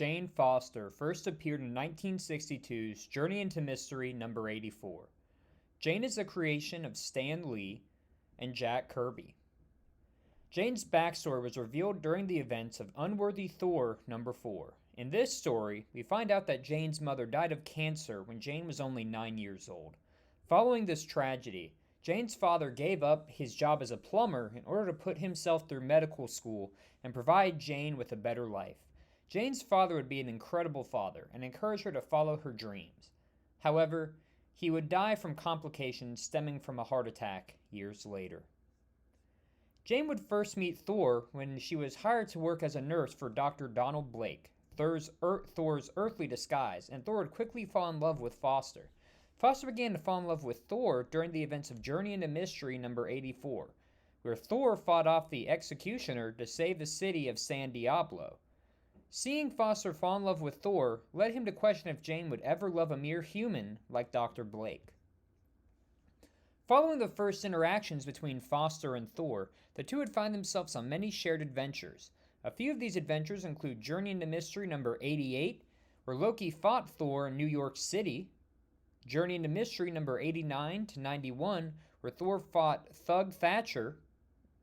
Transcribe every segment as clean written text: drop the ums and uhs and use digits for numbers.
Jane Foster first appeared in 1962's Journey into Mystery number 84. Jane is a creation of Stan Lee and Jack Kirby. Jane's backstory was revealed during the events of Unworthy Thor number 4. In this story, we find out that Jane's mother died of cancer when Jane was only 9 years old. Following this tragedy, Jane's father gave up his job as a plumber in order to put himself through medical school and provide Jane with a better life. Jane's father would be an incredible father and encourage her to follow her dreams. However, he would die from complications stemming from a heart attack years later. Jane would first meet Thor when she was hired to work as a nurse for Dr. Donald Blake, Thor's earthly disguise, and Thor would quickly fall in love with Foster. Foster began to fall in love with Thor during the events of Journey into Mystery number 84, where Thor fought off the Executioner to save the city of San Diablo. Seeing Foster fall in love with Thor led him to question if Jane would ever love a mere human like Dr. Blake. Following the first interactions between Foster and Thor, the two would find themselves on many shared adventures. A few of these adventures include Journey into Mystery number 88, where Loki fought Thor in New York City, Journey into Mystery number 89 to 91, where Thor fought Thug Thatcher,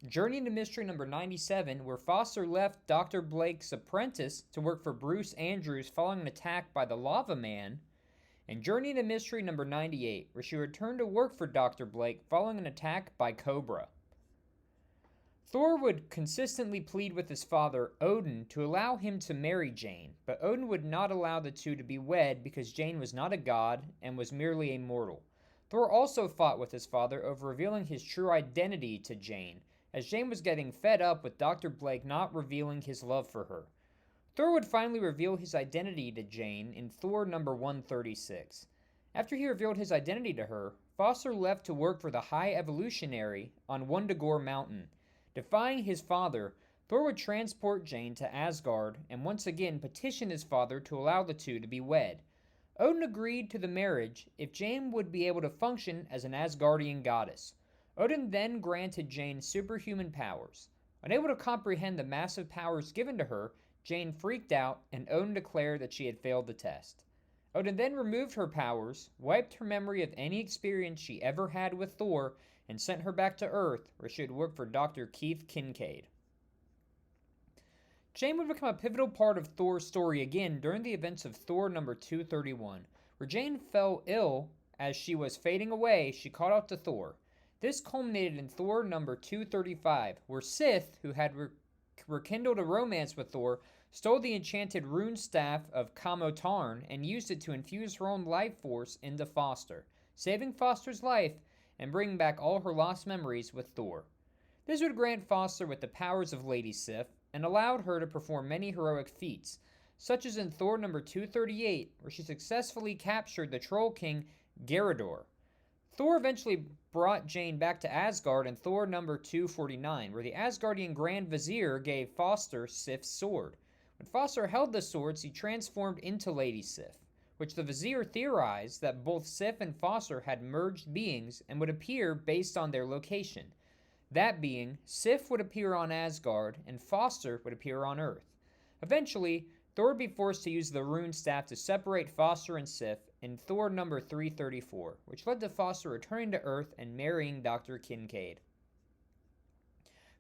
Journey into Mystery number 97, where Foster left Dr. Blake's apprentice to work for Bruce Andrews following an attack by the Lava Man, and Journey into Mystery number 98, where she returned to work for Dr. Blake following an attack by Cobra. Thor would consistently plead with his father, Odin, to allow him to marry Jane, but Odin would not allow the two to be wed because Jane was not a god and was merely a mortal. Thor also fought with his father over revealing his true identity to Jane, as Jane was getting fed up with Dr. Blake not revealing his love for her. Thor would finally reveal his identity to Jane in Thor number 136. After he revealed his identity to her, Foster left to work for the High Evolutionary on Wundagore Mountain. Defying his father, Thor would transport Jane to Asgard and once again petition his father to allow the two to be wed. Odin agreed to the marriage if Jane would be able to function as an Asgardian goddess. Odin then granted Jane superhuman powers. Unable to comprehend the massive powers given to her, Jane freaked out and Odin declared that she had failed the test. Odin then removed her powers, wiped her memory of any experience she ever had with Thor, and sent her back to Earth, where she would work for Dr. Keith Kincaid. Jane would become a pivotal part of Thor's story again during the events of Thor number 231, where Jane fell ill. As she was fading away, she called out to Thor. This culminated in Thor number 235, where Sif, who had rekindled a romance with Thor, stole the enchanted rune staff of Kamotarn and used it to infuse her own life force into Foster, saving Foster's life and bringing back all her lost memories with Thor. This would grant Foster with the powers of Lady Sif and allowed her to perform many heroic feats, such as in Thor number 238, where she successfully captured the Troll King Gerador. Thor eventually brought Jane back to Asgard in Thor number 249, where the Asgardian Grand Vizier gave Foster Sif's sword. When Foster held the swords, he transformed into Lady Sif, which the Vizier theorized that both Sif and Foster had merged beings and would appear based on their location. That being, Sif would appear on Asgard and Foster would appear on Earth. Eventually, Thor would be forced to use the rune staff to separate Foster and Sif in Thor number 334, which led to Foster returning to Earth and marrying Dr. Kincaid.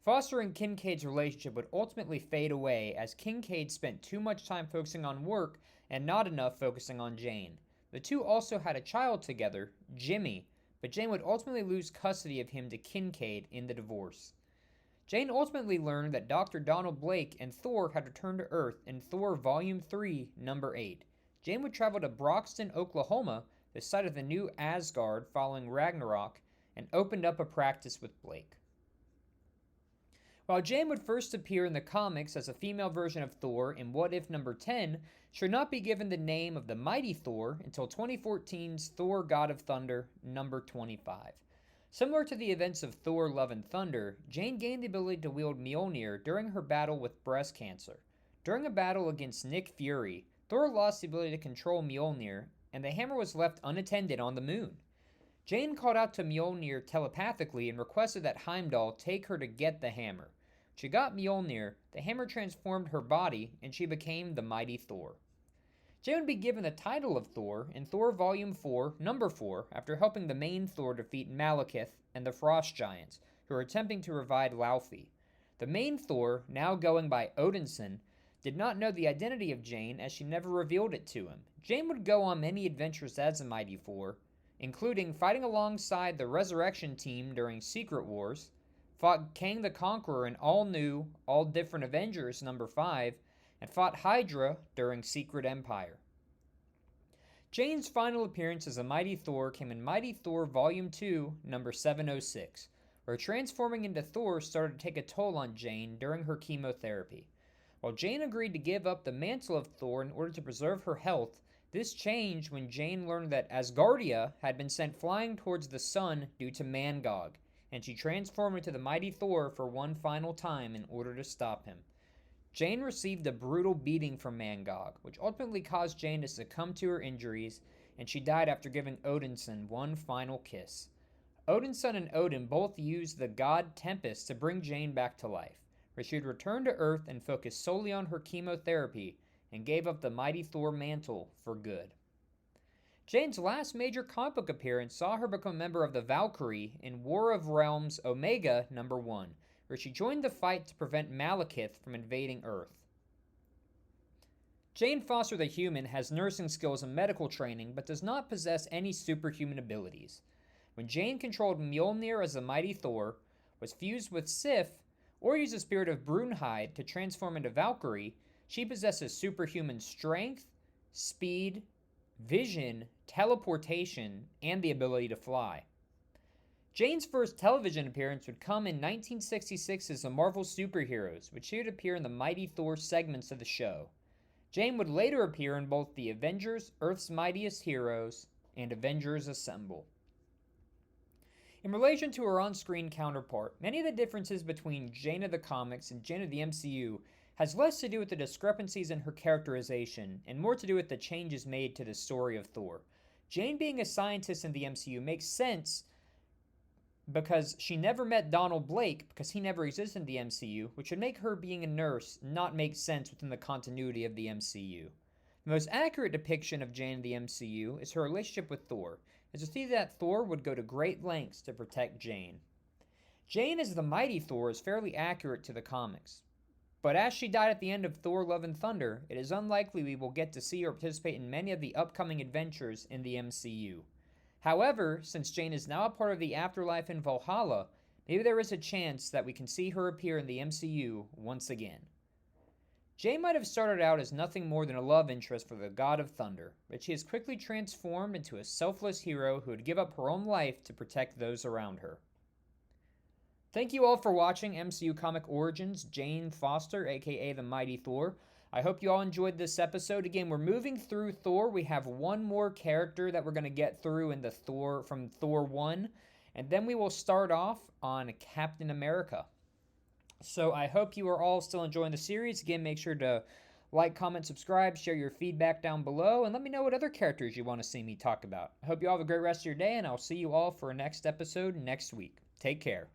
Foster and Kincaid's relationship would ultimately fade away as Kincaid spent too much time focusing on work and not enough focusing on Jane. The two also had a child together, Jimmy, but Jane would ultimately lose custody of him to Kincaid in the divorce. Jane ultimately learned that Dr. Donald Blake and Thor had returned to Earth in Thor Volume 3, Number 8. Jane would travel to Broxton, Oklahoma, the site of the new Asgard following Ragnarok, and opened up a practice with Blake. While Jane would first appear in the comics as a female version of Thor in What If Number 10, she would not be given the name of the Mighty Thor until 2014's Thor God of Thunder Number 25. Similar to the events of Thor Love and Thunder, Jane gained the ability to wield Mjolnir during her battle with breast cancer. During a battle against Nick Fury, Thor lost the ability to control Mjolnir, and the hammer was left unattended on the moon. Jane called out to Mjolnir telepathically and requested that Heimdall take her to get the hammer. She got Mjolnir, the hammer transformed her body, and she became the Mighty Thor. Jane would be given the title of Thor in Thor Volume 4, Number 4, after helping the main Thor defeat Malekith and the Frost Giants, who were attempting to revive Laufey. The main Thor, now going by Odinson, did not know the identity of Jane as she never revealed it to him. Jane would go on many adventures as the Mighty Thor, including fighting alongside the Resurrection Team during Secret Wars, fought Kang the Conqueror in All New, All Different Avengers number 5, and fought Hydra during Secret Empire. Jane's final appearance as the Mighty Thor came in Mighty Thor Volume 2, number 706, where transforming into Thor started to take a toll on Jane during her chemotherapy. While Jane agreed to give up the mantle of Thor in order to preserve her health, this changed when Jane learned that Asgardia had been sent flying towards the sun due to Mangog, and she transformed into the Mighty Thor for one final time in order to stop him. Jane received a brutal beating from Mangog, which ultimately caused Jane to succumb to her injuries, and she died after giving Odinson one final kiss. Odinson and Odin both used the god Tempest to bring Jane back to life, where she would return to Earth and focus solely on her chemotherapy, and gave up the Mighty Thor mantle for good. Jane's last major comic book appearance saw her become a member of the Valkyrie in War of Realms Omega number 1, where she joined the fight to prevent Malekith from invading Earth. Jane Foster the Human has nursing skills and medical training, but does not possess any superhuman abilities. When Jane controlled Mjolnir as the Mighty Thor, was fused with Sif, or used the spirit of Brunhilde to transform into Valkyrie, she possesses superhuman strength, speed, vision, teleportation, and the ability to fly. Jane's first television appearance would come in 1966's The Marvel Superheroes, which she would appear in the Mighty Thor segments of the show. Jane would later appear in both the Avengers, Earth's Mightiest Heroes, and Avengers Assemble. In relation to her on-screen counterpart, many of the differences between Jane of the comics and Jane of the MCU has less to do with the discrepancies in her characterization and more to do with the changes made to the story of Thor. Jane being a scientist in the MCU makes sense because she never met Donald Blake because he never existed in the MCU, which would make her being a nurse not make sense within the continuity of the MCU. The most accurate depiction of Jane in the MCU is her relationship with Thor, as you see that Thor would go to great lengths to protect Jane. Jane as the Mighty Thor is fairly accurate to the comics, but as she died at the end of Thor Love and Thunder, it is unlikely we will get to see her participate in many of the upcoming adventures in the MCU. However, since Jane is now a part of the afterlife in Valhalla, maybe there is a chance that we can see her appear in the MCU once again. Jane might have started out as nothing more than a love interest for the God of Thunder, but she has quickly transformed into a selfless hero who would give up her own life to protect those around her. Thank you all for watching MCU Comic Origins, Jane Foster, aka the Mighty Thor. I hope you all enjoyed this episode. Again, we're moving through Thor. We have one more character that we're going to get through in the from Thor 1, and then we will start off on Captain America. So I hope you are all still enjoying the series. Again, make sure to like, comment, subscribe, share your feedback down below, and let me know what other characters you want to see me talk about. I hope you all have a great rest of your day, and I'll see you all for a next episode next week. Take care.